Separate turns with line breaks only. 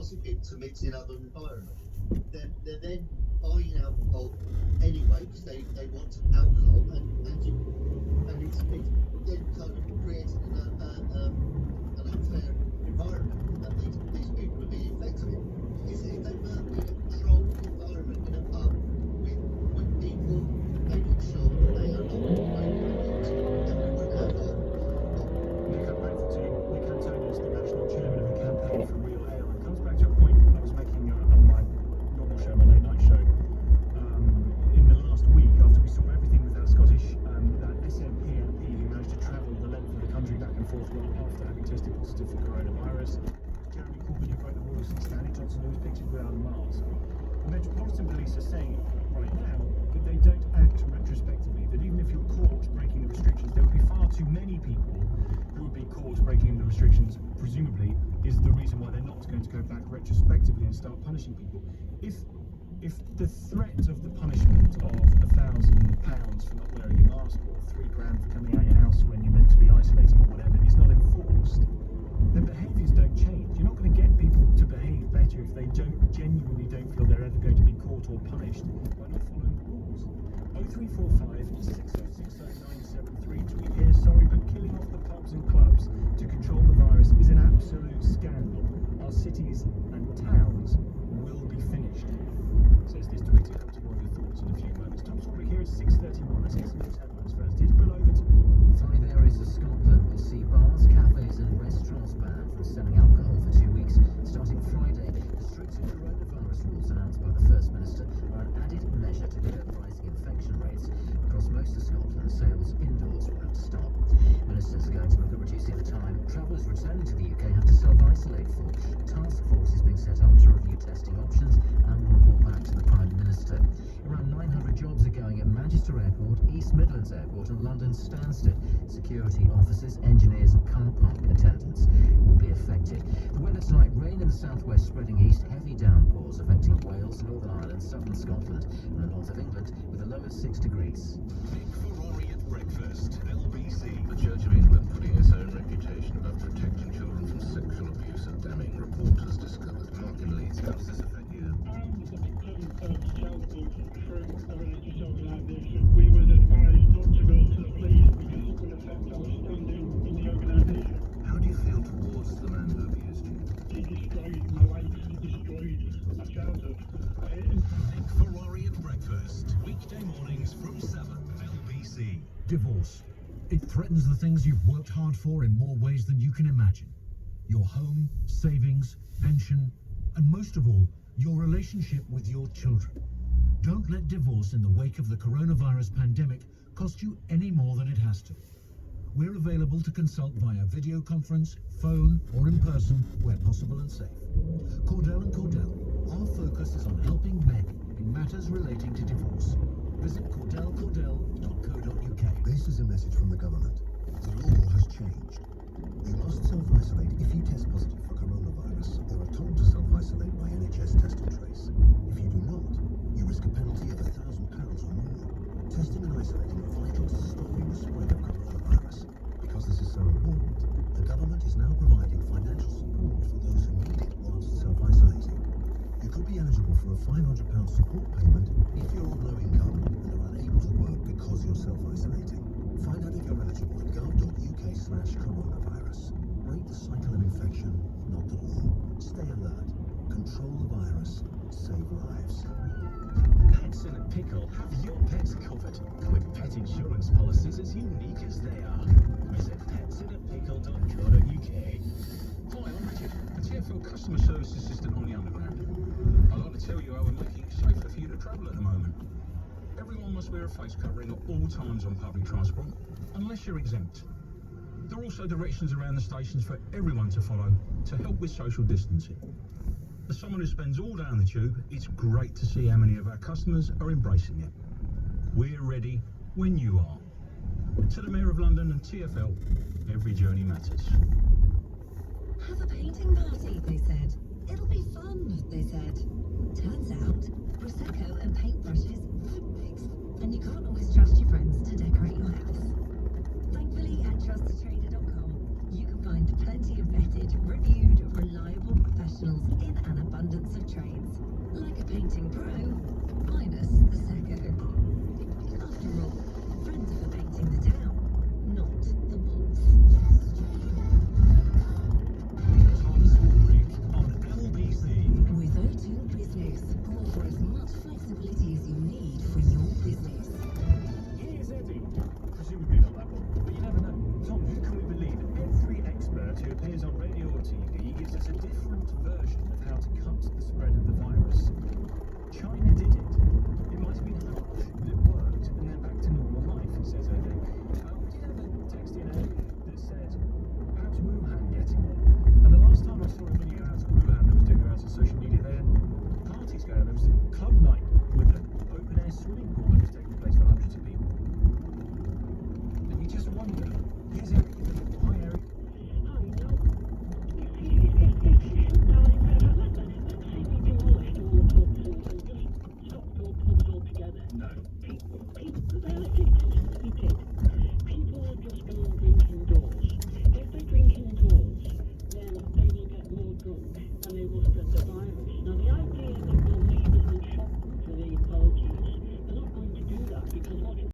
positive to mix in other environments. They're then buying alcohol anyway because they want alcohol, and it's then kind of creating an unfair environment that these people are being infected in. If they work in a controlled environment in a pub with people making sure that they are not breaking the rules, then we wouldn't have that.
Nick, I'm grateful to you. Nick Antonius, the national chairman of the campaign for Real Ale. It comes back to a point I was making on my normal show, my late night show. In the last week, after we saw everything with that Scottish, that SNP MP who managed to travel the length of the country back and forth after having tested positive for coronavirus, Jeremy Corbyn, who broke the rules in Stanley Johnson, who was pictured without a mask. The Metropolitan Police are saying right now that they don't act retrospectively, that even if you're caught breaking the restrictions, there would be far too many people who would be caught breaking the restrictions, presumably, is the reason why they're not going to go back retrospectively and start punishing people. If the threat of the punishment of £1,000 for not wearing your mask or £3,000 for coming out of your house when you're meant to be isolating or whatever is not enforced, then behaviours don't change. You're not going to get people to behave better if they genuinely don't feel they're ever going to be caught or punished by not following the rules. 0345 6060 973. Tweet here, sorry, but killing off the pubs and clubs to control the virus is an absolute scandal. Our cities and towns will be finished. Says this tweet. Come to more of your thoughts in a few moments. Tom Swarbrick here at 6:31. Let's get some news headlines first. It's Bill over to
5 areas of Scotland will see bars, cafes and restaurants banned from selling alcohol for 2 weeks, starting Friday. The stricter coronavirus rules announced by the First Minister are an added measure to curb rising infection rates. Across most of Scotland, sales indoors will have to stop. Ministers are going to look at reducing the time travellers returning to the UK have to self-isolate for. A task force is being set up to review testing options and will report back to the Prime Minister. Around 900 jobs are going at Manchester Airport, East Midlands Airport and London Stansted. Security officers, engineers and car park attendants will be affected. The weather tonight, rain in the southwest spreading east, heavy downpours affecting Wales, Northern Ireland, southern Scotland and the north of England with a low of 6 degrees.
Big Ferrari at breakfast, LBC. The Church of England putting its own reputation above protecting children from sexual abuse and damning reporters discovered. Mark in Leeds, how does this affect you?
I'm the victim of child abuse through a religious organisation. We were advised not to go to the police because it would affect our standing in the organisation.
How do you feel towards the man who abused you?
He destroyed my life, he destroyed my childhood.
Big Ferrari at breakfast, weekday mornings from 7, LBC.
Divorce. It threatens the things you've worked hard for in more ways than you can imagine. Your home, savings, pension, and most of all, your relationship with your children. Don't let divorce in the wake of the coronavirus pandemic cost you any more than it has to. We're available to consult via video conference, phone, or in person where possible and safe. Cordell & Cordell. Our focus is on helping men in matters relating to divorce. Visit cordellcordell.co.uk.
This is a message from the government. The law has changed. You must self-isolate if you test positive for coronavirus or are told to self-isolate by NHS Test and Trace. If you do not, you risk a penalty of £1,000 or more. Testing and isolating are vital to stopping the spread of coronavirus. Because this is so important, the government is now providing financial support for those who need it whilst self-isolating. You could be eligible for a £500 support payment if you're on low income and are unable to work because you're self-isolating. Find out if you're eligible at gov.uk/coronavirus. Break the cycle of infection, not the law. Stay alert. Control the virus. Save lives.
Pets in a pickle have your pets covered with pet insurance policies as unique as they are. Visit petsinaapickle.co.uk. Hi, I'm Richard, a TfL customer service assistant on the Underground. I'd like to tell you how we're making it safer for you to travel at the moment. Everyone must wear a face covering at all times on public transport, unless you're exempt. There are also directions around the stations for everyone to follow to help with social distancing. As someone who spends all day on the tube, it's great to see how many of our customers are embracing it. We're ready when you are. To the Mayor of London and TfL, every journey matters.
Have a baby.